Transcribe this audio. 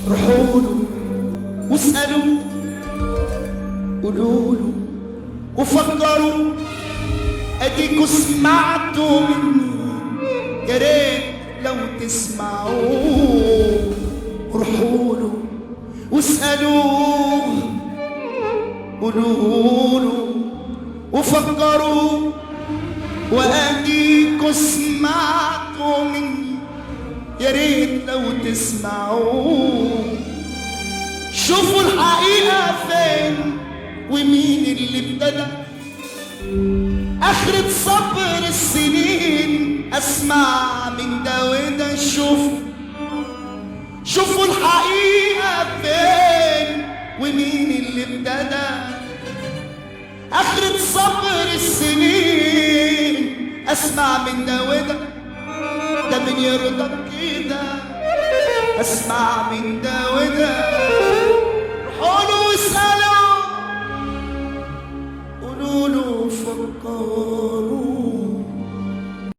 روحوله واسألوا، قولوله وفكروا، اديكوا سمعتوا مني، يا ريت لو تسمعوه. روحوله واسألوه، قولوله وفكروا، واديكوا سمعتوا مني، يا ريت لو تسمعوه. شوفوا الحقيقة فين ومين اللي ابتدى، آخرة صبر السنين أسمع من ده وده. شوفوا الحقيقة فين ومين اللي ابتدى، آخرة صبر السنين أسمع من ده وده. ده من يرضى كده أسمع من ده وده. روحوا له واسألوا، قولوا له فكروا.